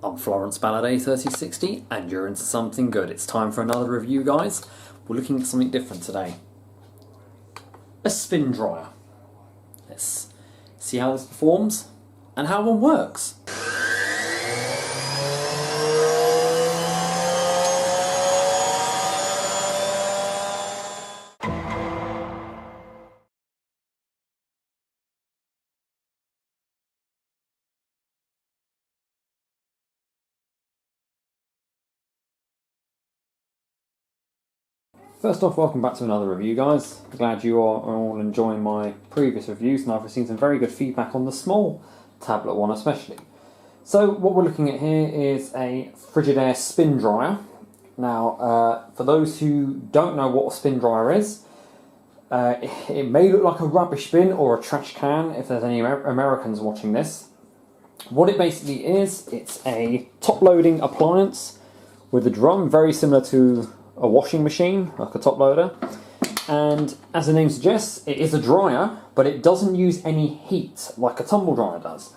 I'm FlorenceBallardA3060 and you're into something good. It's time for another review, guys. We're looking at something different today. A spin dryer. Let's see how this performs and how one works. First off, welcome back to another review, guys. Glad you are all enjoying my previous reviews, and I've received some very good feedback on the small tablet one especially. So what we're looking at here is a Frigidaire Spin Dryer. Now, for those who don't know what a spin dryer is, it may look like a rubbish bin or a trash can if there's any Americans watching this. What it basically is, it's a top-loading appliance with a drum, very similar to a washing machine, like a top loader, and as the name suggests, it is a dryer, but it doesn't use any heat like a tumble dryer does.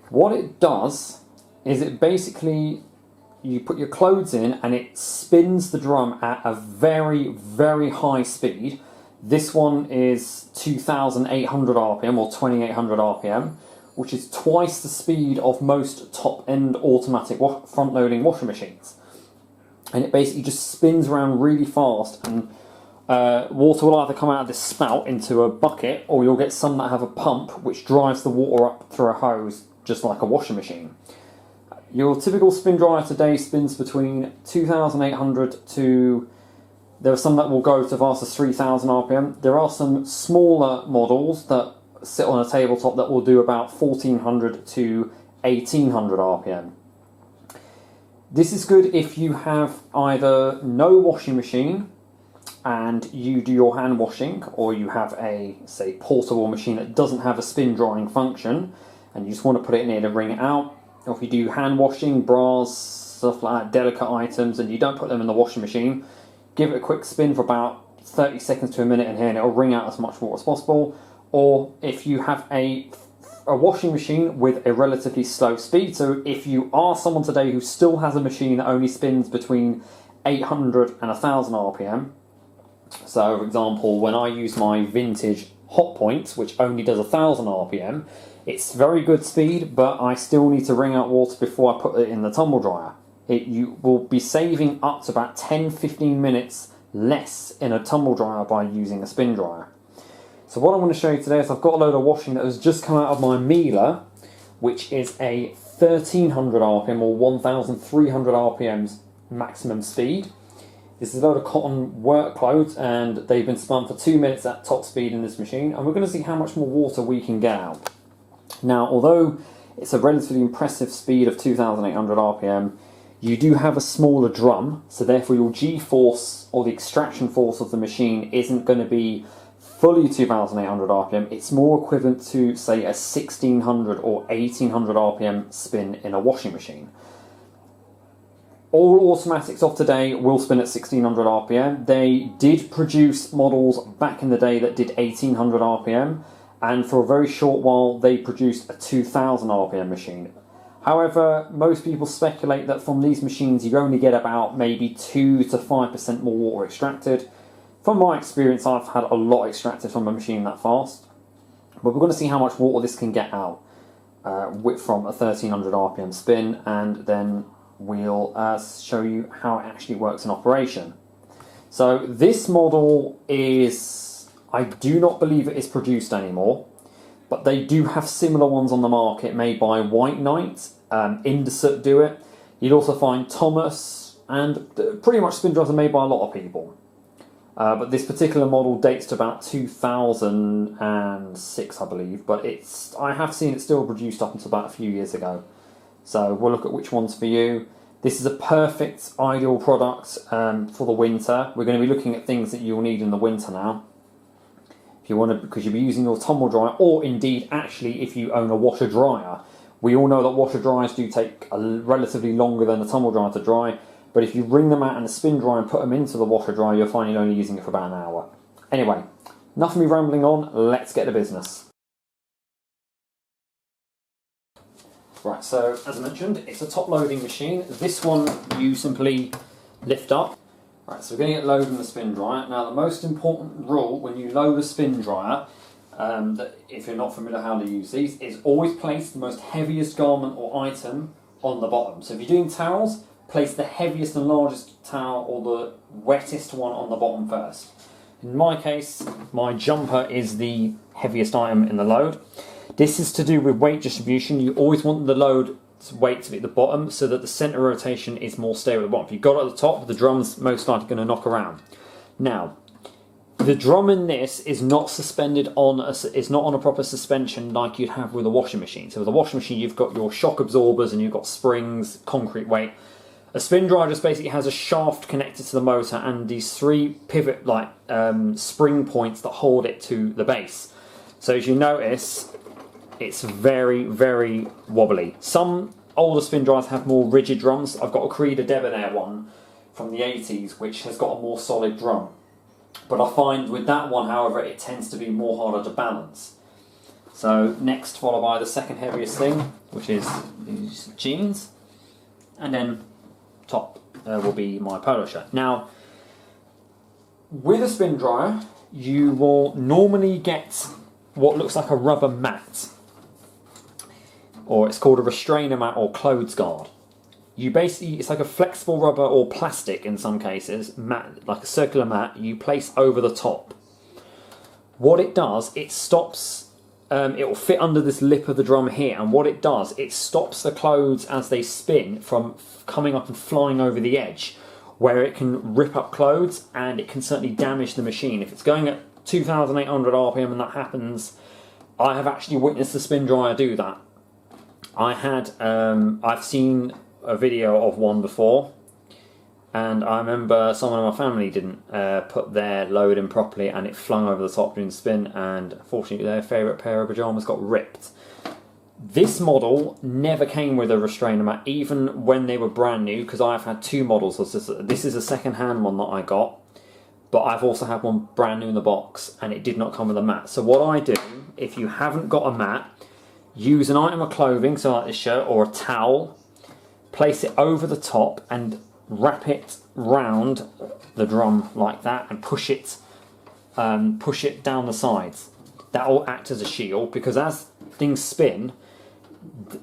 What it does is it basically, you put your clothes in and it spins the drum at a very, very high speed. This one is 2,800 RPM or 2,800 RPM, which is twice the speed of most top-end automatic front-loading washing machines. And it basically just spins around really fast, and water will either come out of this spout into a bucket, or you'll get some that have a pump which drives the water up through a hose just like a washing machine. Your typical spin dryer today spins between 2,800 to, there are some that will go to as fast as 3,000 RPM. There are some smaller models that sit on a tabletop that will do about 1,400 to 1,800 RPM. This is good if you have either no washing machine and you do your hand washing, or you have a, say, portable machine that doesn't have a spin drying function and you just want to put it in here to wring it out. Or if you do hand washing, bras, stuff like that, delicate items, and you don't put them in the washing machine, give it a quick spin for about 30 seconds to a minute in here and it'll wring out as much water as possible. Or if you have a washing machine with a relatively slow speed, so if you are someone today who still has a machine that only spins between 800 and 1000 RPM, so for example when I use my vintage Hot Point, which only does 1000 RPM, it's very good speed, but I still need to wring out water before I put it in the tumble dryer. You will be saving up to about 10-15 minutes less in a tumble dryer by using a spin dryer. So what I'm going to show you today is I've got a load of washing that has just come out of my Miele, which is a 1,300 RPM or 1,300 RPMs maximum speed. This is a load of cotton work clothes and they've been spun for 2 minutes at top speed in this machine, and we're going to see how much more water we can get out. Now, although it's a relatively impressive speed of 2,800 RPM, you do have a smaller drum, so therefore your G-force or the extraction force of the machine isn't going to be fully 2,800 RPM, it's more equivalent to, say, a 1,600 or 1,800 RPM spin in a washing machine. All automatics of today will spin at 1,600 RPM. They did produce models back in the day that did 1,800 RPM, and for a very short while they produced a 2,000 RPM machine. However, most people speculate that from these machines you only get about maybe 2 to 5% more water extracted. From my experience, I've had a lot extracted from a machine that fast, but we're going to see how much water this can get out from a 1,300 RPM spin, and then we'll show you how it actually works in operation. So this model is, I do not believe it is produced anymore, but they do have similar ones on the market made by White Knight, Indesit do it. You'd also find Thomas, and pretty much spin dryers are made by a lot of people. But this particular model dates to about 2006, I believe, but I have seen it still produced up until about a few years ago. So we'll look at which one's for you. This is a perfect, ideal product for the winter. We're going to be looking at things that you'll need in the winter now. If you want to, because you'll be using your tumble dryer, or indeed, actually, if you own a washer dryer. We all know that washer dryers do take relatively longer than a tumble dryer to dry. But if you wring them out in a spin dryer and put them into the washer dryer, you'll find you're only using it for about an hour. Anyway, enough of me rambling on, let's get to business. Right, so as I mentioned, it's a top loading machine. This one you simply lift up. Right, so we're going to get loading the spin dryer. Now the most important rule when you load a spin dryer, that if you're not familiar how to use these, is always place the most heaviest garment or item on the bottom. So if you're doing towels, place the heaviest and largest towel or the wettest one on the bottom first. In my case, my jumper is the heaviest item in the load. This is to do with weight distribution. You always want the load weight to be at the bottom so that the centre rotation is more stable at the bottom. If you've got it at the top, the drum's most likely going to knock around. Now, the drum in this is not suspended on is not on a proper suspension like you'd have with a washing machine. So with a washing machine, you've got your shock absorbers and you've got springs, concrete weight. A spin dryer just basically has a shaft connected to the motor and these three pivot spring points that hold it to the base. So as you notice, it's very, very wobbly. Some older spin dryers have more rigid drums. I've got a Creeder Debonair one from the 80s which has got a more solid drum. But I find with that one, however, it tends to be more harder to balance. So next, followed by the second heaviest thing, which is these jeans. And then top will be my polo shirt. Now, with a spin dryer, you will normally get what looks like a rubber mat. Or it's called a restrainer mat or clothes guard. You basically, it's like a flexible rubber or plastic in some cases, mat, like a circular mat, you place over the top. What it does, it stops, it will fit under this lip of the drum here, and what it does, it stops the clothes as they spin from coming up and flying over the edge, where it can rip up clothes and it can certainly damage the machine. If it's going at 2,800 RPM and that happens, I have actually witnessed the spin dryer do that. I've seen a video of one before, and I remember someone in my family didn't put their load in properly and it flung over the top during the spin, and unfortunately their favourite pair of pyjamas got ripped. This model never came with a restrainer mat, even when they were brand new, because I've had two models. This is a second-hand one that I got, but I've also had one brand new in the box and it did not come with a mat. So what I do, if you haven't got a mat, use an item of clothing, so like this shirt or a towel, place it over the top and wrap it round the drum like that and push it down the sides. That will act as a shield, because as things spin,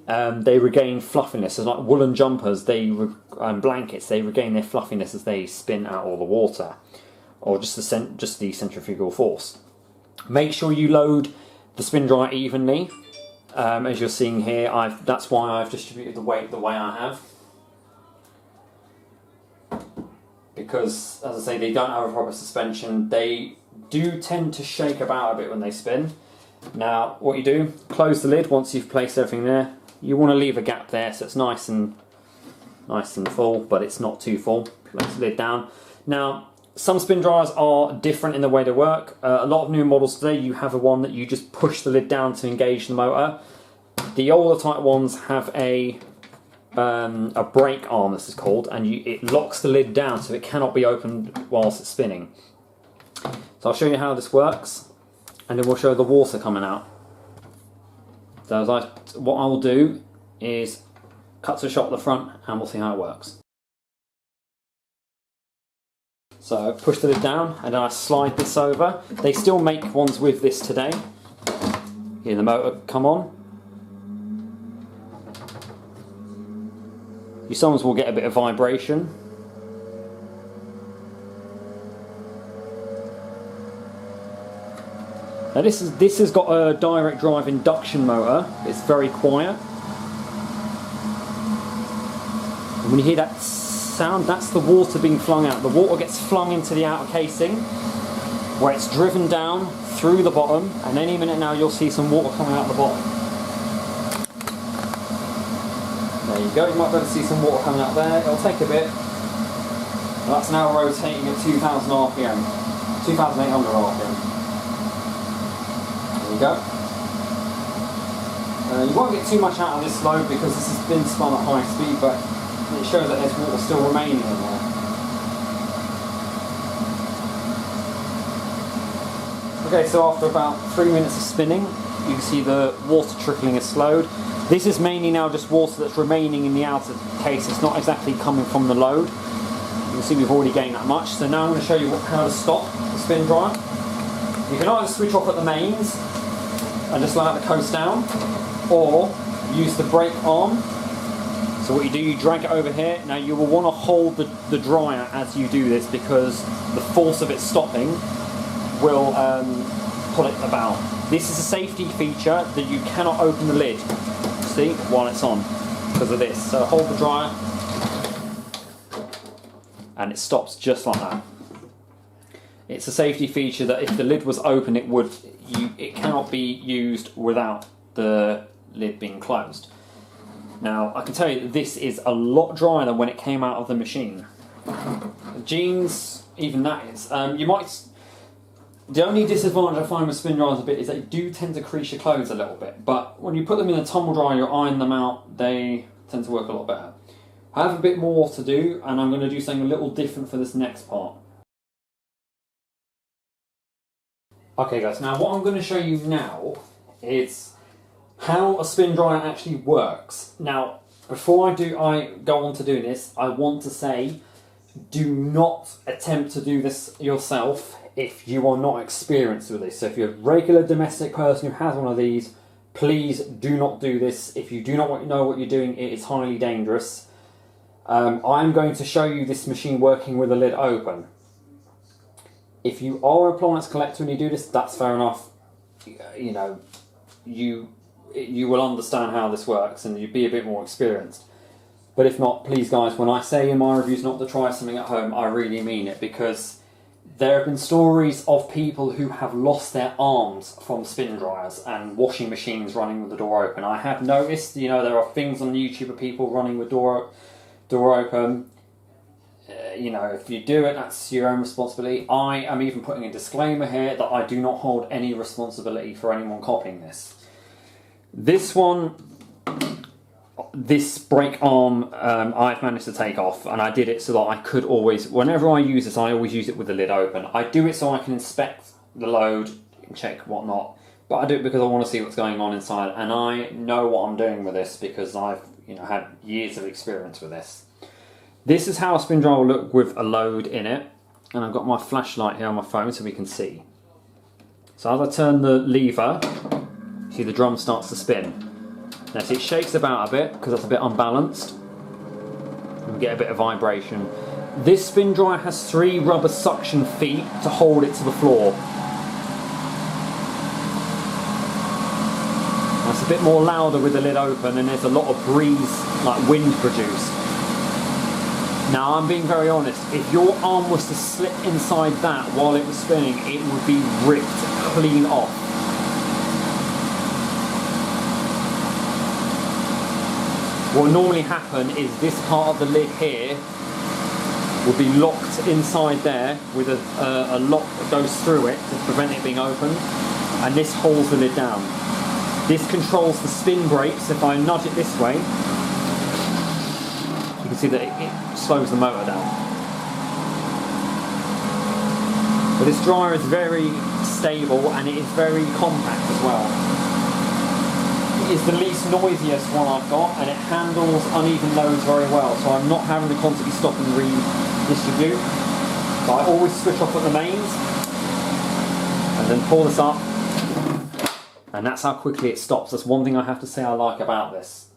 they regain fluffiness. So like woolen jumpers, blankets, they regain their fluffiness as they spin out all the water, or just the centrifugal force. Make sure you load the spin dryer evenly. As you're seeing here, that's why I've distributed the weight the way I have. Because, as I say, they don't have a proper suspension. They do tend to shake about a bit when they spin. Now, what you do, close the lid once you've placed everything there. You want to leave a gap there so it's nice and full, but it's not too full. Place the lid down. Now, some spin dryers are different in the way they work. A lot of new models today, you have a one that you just push the lid down to engage the motor. The older type ones have a brake arm, this is called, and it locks the lid down so it cannot be opened whilst it's spinning. So I'll show you how this works, and then we'll show the water coming out. So what I will do is cut to the shot at the front and we'll see how it works. So push the lid down and then I slide this over. They still make ones with this today. Hear the motor come on. You sometimes will get a bit of vibration. Now this has got a direct drive induction motor. It's very quiet. And when you hear that sound, that's the water being flung out. The water gets flung into the outer casing, where it's driven down through the bottom, and any minute now you'll see some water coming out the bottom. There you go, you might be able to see some water coming out there. It'll take a bit. And that's now rotating at 2,000 RPM, 2,800 RPM. There you go. You won't get too much out of this load because this has been spun at high speed, but it shows that there's water still remaining in there. Okay, so after about 3 minutes of spinning, you can see the water trickling has slowed. This is mainly now just water that's remaining in the outer case. It's not exactly coming from the load. You can see we've already gained that much. So now I'm going to show you how to stop the spin dryer. You can either switch off at the mains and just allow it to coast down, or use the brake arm. So what you do, you drag it over here. Now you will want to hold the dryer as you do this, because the force of it stopping will pull it about. This is a safety feature that you cannot open the lid, see, while it's on, because of this. So hold the dryer and it stops just like that. It's a safety feature that if the lid was open, it cannot be used without the lid being closed. Now, I can tell you that this is a lot drier than when it came out of the machine. Jeans, even that is. The only disadvantage I find with spin dryers a bit is they do tend to crease your clothes a little bit, but when you put them in a tumble dryer, you iron them out, they tend to work a lot better. I have a bit more to do, and I'm going to do something a little different for this next part. Okay guys, now what I'm going to show you now is how a spin dryer actually works. Now, before I go on to doing this, I want to say, do not attempt to do this yourself if you are not experienced with this. So if you're a regular domestic person who has one of these, please do not do this. If you do not know what you're doing, it is highly dangerous. I'm going to show you this machine working with the lid open. If you are an appliance collector and you do this, that's fair enough. You know, you will understand how this works and you'd be a bit more experienced. But if not, please guys, when I say in my reviews not to try something at home, I really mean it, because there have been stories of people who have lost their arms from spin dryers and washing machines running with the door open. I have noticed, you know, there are things on YouTube of people running with door open. You know, if you do it, that's your own responsibility. I am even putting a disclaimer here that I do not hold any responsibility for anyone copying this. This one, this brake arm, I've managed to take off, and I did it so that I could always, whenever I use this, I always use it with the lid open. I do it so I can inspect the load and check whatnot, but I do it because I want to see what's going on inside, and I know what I'm doing with this because I've, you know, had years of experience with this. This is how a spin dryer will look with a load in it, and I've got my flashlight here on my phone so we can see. So as I turn the lever, see the drum starts to spin. Now see, it shakes about a bit because that's a bit unbalanced. And we get a bit of vibration. This spin dryer has 3 rubber suction feet to hold it to the floor. That's a bit more louder with the lid open, and there's a lot of breeze, like wind produced. Now I'm being very honest, if your arm was to slip inside that while it was spinning, it would be ripped clean off. What would normally happen is this part of the lid here will be locked inside there with a lock that goes through it to prevent it being opened, and this holds the lid down. This controls the spin brakes. If I nudge it this way, you can see that it slows the motor down. But this dryer is very stable and it is very compact as well. It is the least noisiest one I've got, and it handles uneven loads very well, so I'm not having to constantly stop and redistribute. So I always switch off at the mains and then pull this up, and that's how quickly it stops. That's one thing I have to say I like about this.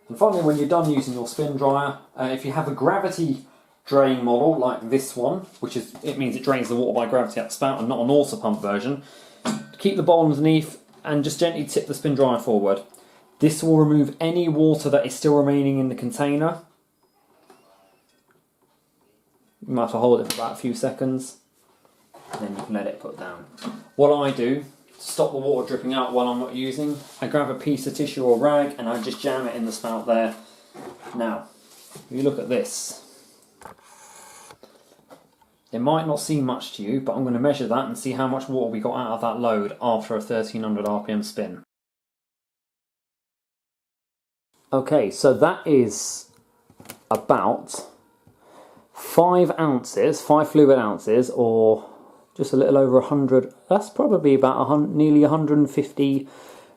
And finally, when you're done using your spin dryer, if you have a gravity drain model like this one, which is, it means it drains the water by gravity up the spout and not an auto pump version, keep the bowl underneath and just gently tip the spin dryer forward. This will remove any water that is still remaining in the container. You might have to hold it for about a few seconds, and then you can let it put down. What I do, stop the water dripping out while I'm not using, I grab a piece of tissue or rag and I just jam it in the spout there. Now, if you look at this, it might not seem much to you, but I'm going to measure that and see how much water we got out of that load after a 1300 RPM spin. Okay, so that is about 5 ounces, 5 fluid ounces, or just a little over 100. That's probably about nearly 150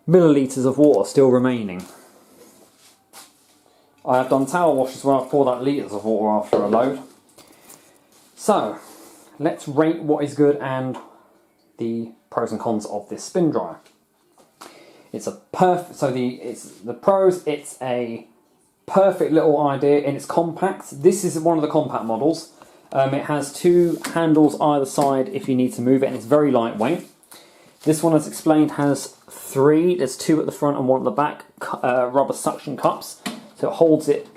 millilitres of water still remaining. I have done towel washes where I've poured out litres of water after a load. So, let's rate what is good and the pros and cons of this spin dryer. It's a perfect, so the pros, it's a perfect little idea and it's compact. This is one of the compact models. It has two handles either side if you need to move it, and it's very lightweight. This one, as explained, has three. There's two at the front and one at the back, rubber suction cups. So it holds it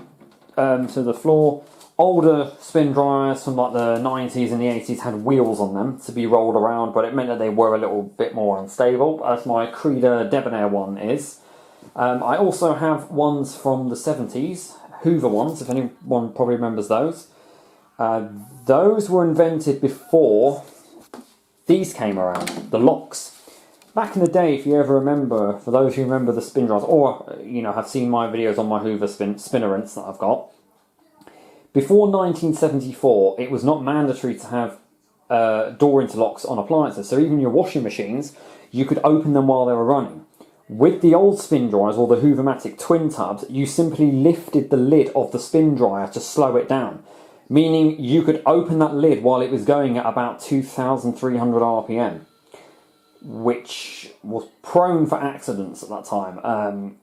to the floor. Older spin dryers from like the 90s and the 80s had wheels on them to be rolled around, but it meant that they were a little bit more unstable, as my Frigidaire Debonair one is. I also have ones from the 70s, Hoover ones, if anyone probably remembers those. Those were invented before these came around, the locks. Back in the day, if you ever remember, for those who remember the spin dryers, or have seen my videos on my Hoover spinnerants that I've got, before 1974, it was not mandatory to have door interlocks on appliances. So even your washing machines, you could open them while they were running. With the old spin dryers, or the Hoovermatic twin tubs, you simply lifted the lid of the spin dryer to slow it down. Meaning you could open that lid while it was going at about 2,300 RPM. Which was prone for accidents at that time.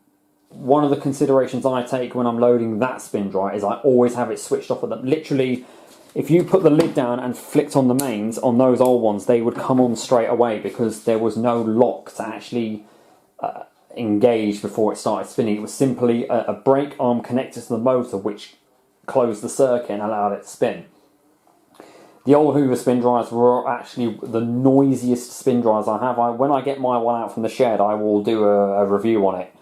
One of the considerations I take when I'm loading that spin dryer is I always have it switched off. Literally, if you put the lid down and flicked on the mains on those old ones, they would come on straight away because there was no lock to actually engage before it started spinning. It was simply a brake arm connected to the motor which closed the circuit and allowed it to spin. The old Hoover spin dryers were actually the noisiest spin dryers I have. When I get my one out from the shed, I will do a review on it.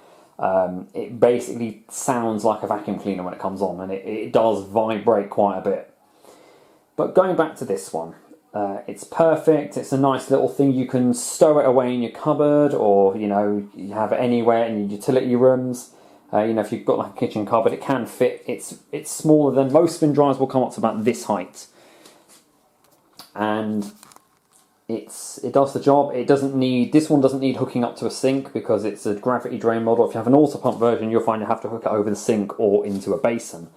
It basically sounds like a vacuum cleaner when it comes on, and it does vibrate quite a bit. But going back to this one, it's perfect. It's a nice little thing. You can stow it away in your cupboard, or you have it anywhere in your utility rooms. If you've got like a kitchen cupboard, it can fit. It's smaller than most spin dryers. Will come up to about this height. And it does the job. This one doesn't need hooking up to a sink because it's a gravity drain model. If you have an auto pump version, you'll find you have to hook it over the sink or into a basin.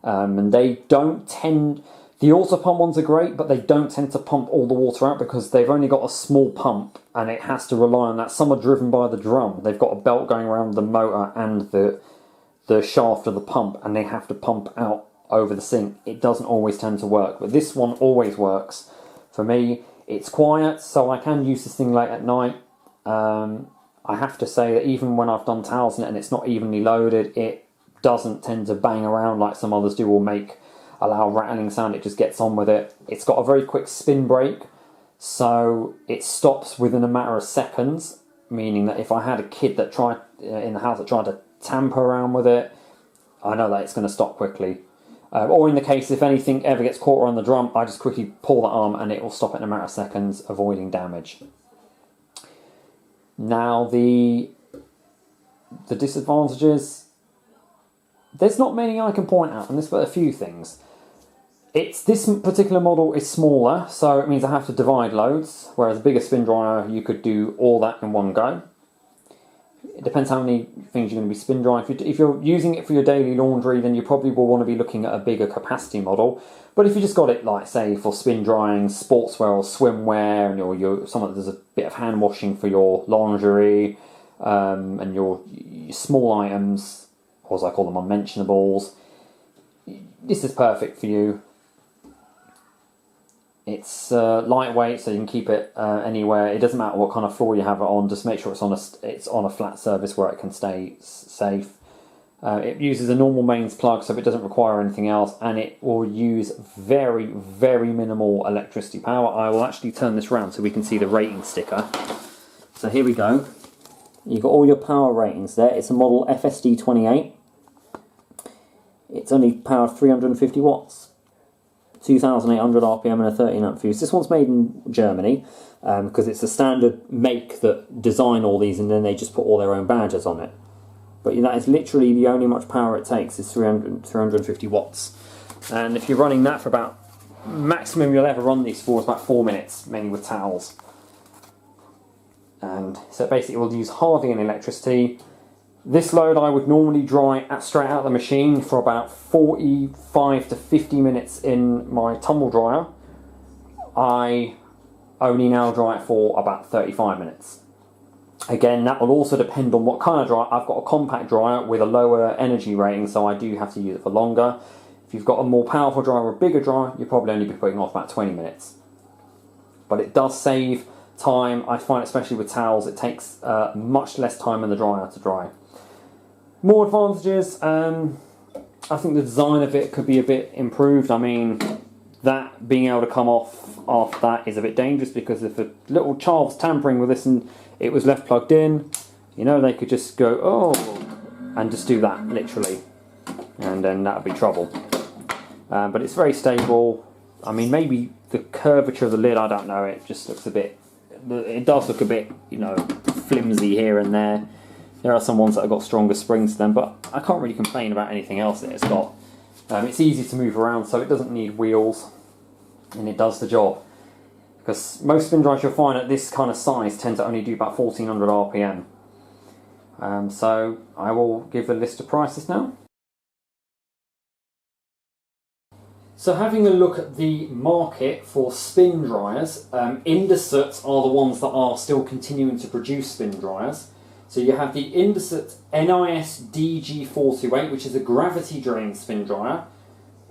And they don't tend, the auto pump ones are great, but they don't tend to pump all the water out because they've only got a small pump and it has to rely on that. Some are driven by the drum. They've got a belt going around the motor and the shaft of the pump, and they have to pump out over the sink. It doesn't always tend to work, but this one always works. For me, it's quiet, so I can use this thing late at night. I have to say that even when I've done towels in it and it's not evenly loaded, it doesn't tend to bang around like some others do or allow rattling sound. It just gets on with it. It's got a very quick spin brake, so it stops within a matter of seconds, meaning that if I had a kid that tried in the house that tried to tamper around with it, I know that it's going to stop quickly. Or in the case if anything ever gets caught around the drum, I just quickly pull that arm and it will stop it in a matter of seconds, avoiding damage. Now the disadvantages, there's not many I can point out, and there's but a few things. This particular model is smaller, so it means I have to divide loads, whereas a bigger spin dryer you could do all that in one go. It depends how many things you're going to be spin drying. If you're using it for your daily laundry, then you probably will want to be looking at a bigger capacity model. But if you just got it, like say, for spin drying sportswear or swimwear, and there's a bit of hand washing for your lingerie, and your small items, or as I call them, unmentionables, this is perfect for you. It's lightweight, so you can keep it anywhere. It doesn't matter what kind of floor you have it on. Just make sure it's on a flat surface where it can stay safe. It uses a normal mains plug, so it doesn't require anything else, and it will use very, very minimal electricity power. I will actually turn this round so we can see the rating sticker. So here we go. You've got all your power ratings there. It's a model FSD28. It's only powered 350 watts. 2,800 RPM and a 13 amp fuse. This one's made in Germany because it's a standard make that design all these and then they just put all their own badges on it. But that is literally the only much power it takes is 350 watts. And if you're running that for about maximum you'll ever run these for is about 4 minutes, mainly with towels. And so basically it will use hardly any electricity. This load I would normally dry straight out of the machine for about 45 to 50 minutes in my tumble dryer. I only now dry it for about 35 minutes. Again, that will also depend on what kind of dryer. I've got a compact dryer with a lower energy rating, so I do have to use it for longer. If you've got a more powerful dryer or a bigger dryer, you'll probably only be putting off about 20 minutes. But it does save time. I find, especially with towels, it takes much less time in the dryer to dry. More advantages, I think the design of it could be a bit improved. I mean, that being able to come off after that is a bit dangerous, because if a little child was tampering with this and it was left plugged in, you know, they could just go, oh, and just do that, literally. And then that would be trouble. But it's very stable. I mean, maybe the curvature of the lid, I don't know, it just looks a bit, it does look a bit, you know, flimsy here and there. There are some ones that have got stronger springs to them, but I can't really complain about anything else that it's got. It's easy to move around, so it doesn't need wheels, and it does the job. Because most spin dryers you'll find at this kind of size tend to only do about 1400 RPM. So I will give a list of prices now. So having a look at the market for spin dryers, Indesit are the ones that are still continuing to produce spin dryers. So you have the Indesit NIS DG428, which is a gravity drain spin dryer.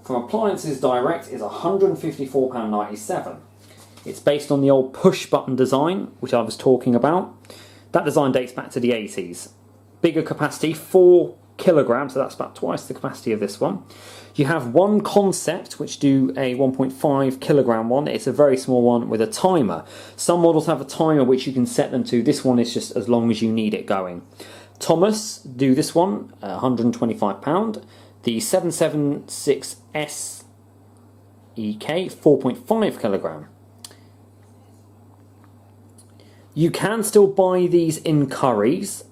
From Appliances Direct is £154.97. It's based on the old push button design, which I was talking about. That design dates back to the 80s. Bigger capacity, 4 kilograms, so that's about twice the capacity of this one. You have one Concept, which do a 1.5 kilogram one. It's a very small one with a timer. Some models have a timer which you can set them to. This one is just as long as you need it going. Thomas do this one, £125. The 776 SEK, 4.5 kilogram. You can still buy these in curries,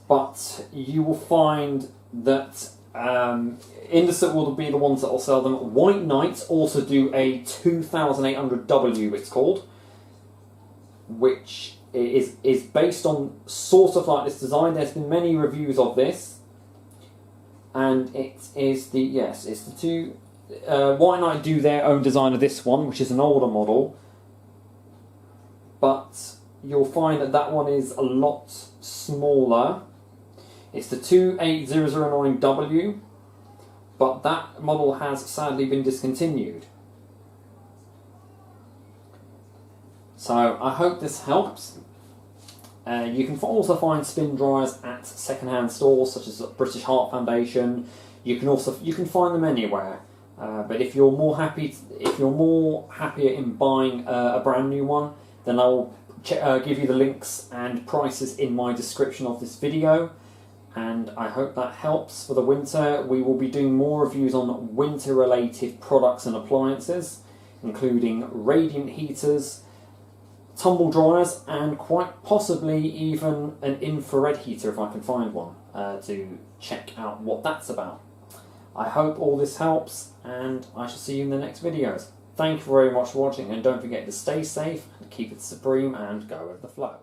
but you will find that Indesit will be the ones that will sell them. White Knights also do a 2800W, it's called, which is based on sort of like this design. There's been many reviews of this, and it is the, yes, it's the two. White Knight do their own design of this one, which is an older model, but you'll find that that one is a lot smaller. It's the 28009W, but that model has sadly been discontinued. So I hope this helps. You can also find spin dryers at second-hand stores such as British Heart Foundation. You can find them anywhere. But if you're more happier in buying a brand new one, then I'll give you the links and prices in my description of this video. And I hope that helps for the winter. We will be doing more reviews on winter-related products and appliances, including radiant heaters, tumble dryers, and quite possibly even an infrared heater if I can find one, to check out what that's about. I hope all this helps, and I shall see you in the next videos. Thank you very much for watching, and don't forget to stay safe and keep it supreme and go with the flow.